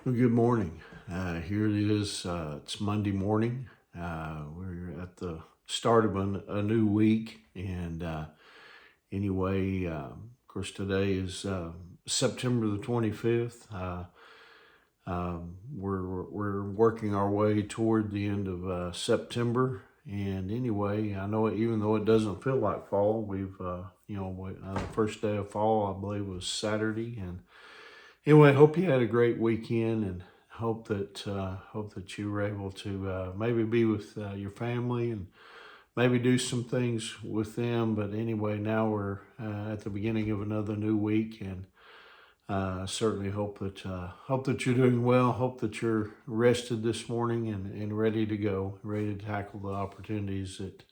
Well, good morning. Here it is. It's Monday morning. We're at the start of a new week. And anyway, of course, today is September the 25th. We're working our way toward the end of September. And anyway, I know even though it doesn't feel like fall, the first day of fall, I believe, was Saturday. And anyway, I hope you had a great weekend, and hope that you were able to maybe be with your family and maybe do some things with them. But anyway, now we're at the beginning of another new week, and certainly hope that you're doing well. Hope that you're rested this morning and ready to go, ready to tackle the opportunities that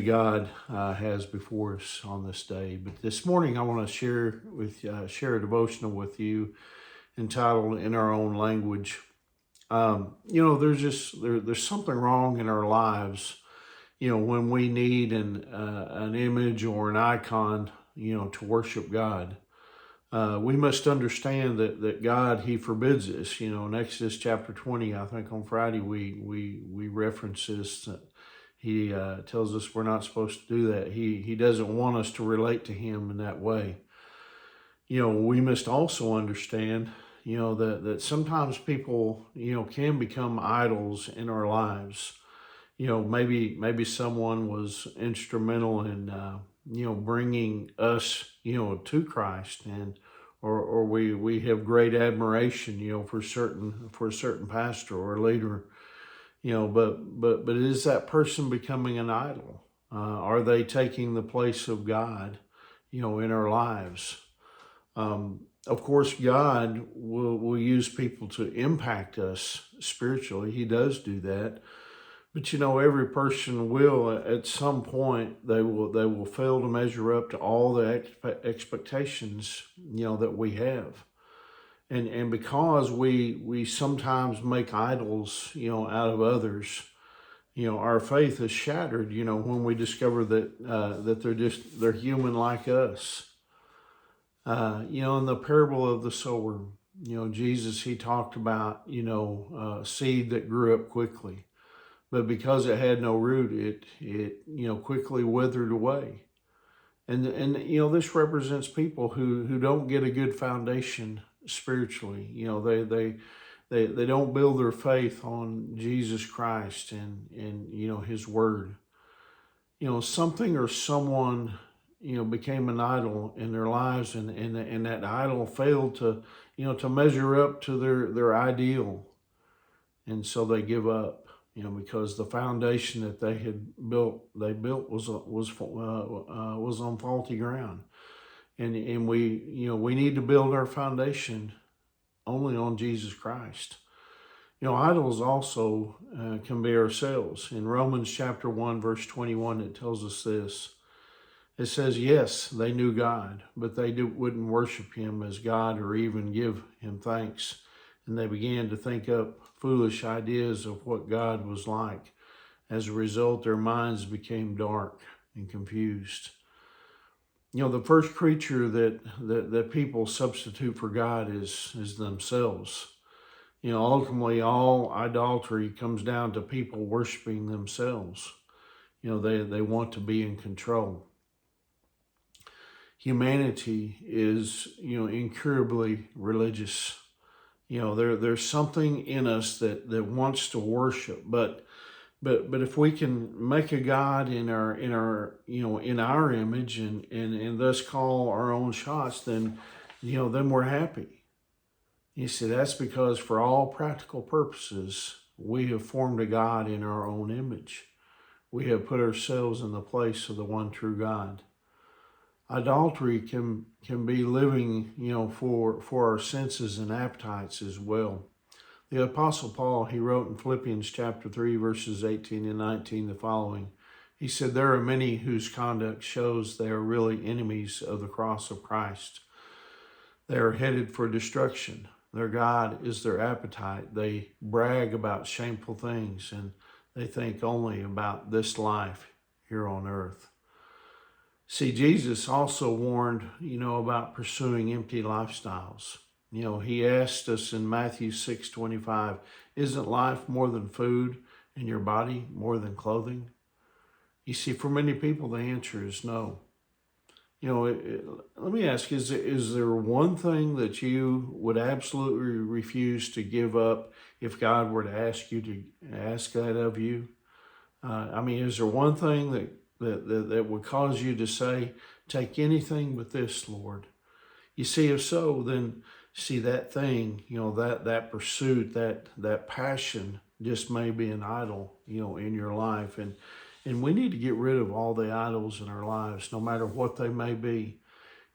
God has before us on this day. But this morning, I want to share a devotional with you entitled "In Our Own Language." There's something wrong in our lives. When we need an image or an icon, to worship God. We must understand that God, He forbids this. In Exodus chapter 20, I think on Friday we reference this. He tells us we're not supposed to do that. He doesn't want us to relate to Him in that way. We must also understand, that sometimes people, can become idols in our lives. Maybe someone was instrumental in, bringing us, to Christ, and or we have great admiration, for a certain pastor or leader. But is that person becoming an idol? Are they taking the place of God, in our lives? Of course, God will use people to impact us spiritually. He does do that. But every person will, at some point, they will fail to measure up to all the expectations, that we have. And because we sometimes make idols, out of others, our faith is shattered, when we discover that they're human like us. In the parable of the sower, Jesus, He talked about, seed that grew up quickly, but because it had no root, it quickly withered away. And this represents people who don't get a good foundation spiritually. They don't build their faith on Jesus Christ and His Word. Something or someone became an idol in their lives, and that idol failed to measure up to their ideal, and so they give up. Because the foundation that they built was on faulty ground, and we need to build our foundation only on Jesus Christ. Idols also can be ourselves. In Romans chapter 1, verse 21, it tells us this. It says, yes, they knew God, but they wouldn't worship Him as God or even give Him thanks. And they began to think up foolish ideas of what God was like. As a result, their minds became dark and confused. The first creature that people substitute for God is themselves. Ultimately, all idolatry comes down to people worshiping themselves. They want to be in control. Humanity is, incurably religious. There's something in us that wants to worship, but if we can make a God in our image and thus call our own shots, then we're happy. You see, that's because for all practical purposes, we have formed a God in our own image. We have put ourselves in the place of the one true God. Idolatry can be living, for our senses and appetites as well. The Apostle Paul, he wrote in Philippians chapter 3, verses 18 and 19, the following. He said, there are many whose conduct shows they are really enemies of the cross of Christ. They are headed for destruction. Their God is their appetite. They brag about shameful things, and they think only about this life here on earth. See, Jesus also warned, about pursuing empty lifestyles. You know, he asked us in Matthew 6:25, isn't life more than food and your body more than clothing? You see, for many people, the answer is no. You know, let me ask, is there one thing that you would absolutely refuse to give up if God were to ask you to ask that of you? I mean, is there one thing that would cause you to say, take anything but this, Lord? You see, if so, then see that thing, you know, that pursuit, that passion just may be an idol, you know, in your life. And we need to get rid of all the idols in our lives, no matter what they may be.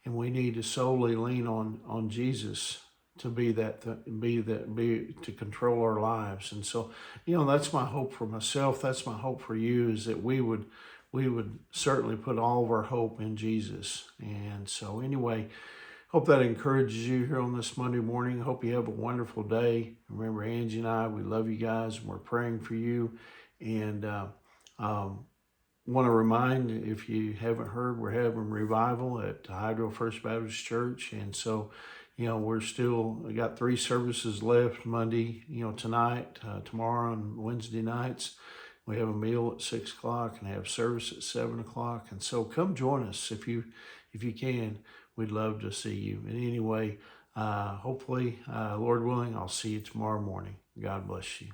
And we need to solely lean on Jesus to be to control our lives. And so, you know, that's my hope for myself. That's my hope for you, is that we would certainly put all of our hope in Jesus. And so anyway, hope that encourages you here on this Monday morning. Hope you have a wonderful day. Remember, Angie and I, we love you guys, and we're praying for you. And want to remind, if you haven't heard, we're having revival at Hydro First Baptist Church. And so, you know, we got 3 services left Monday, you know, tonight, tomorrow, and Wednesday nights. We have a meal at 6 o'clock and have service at 7 o'clock. And so come join us if you can. We'd love to see you. And anyway, hopefully, Lord willing, I'll see you tomorrow morning. God bless you.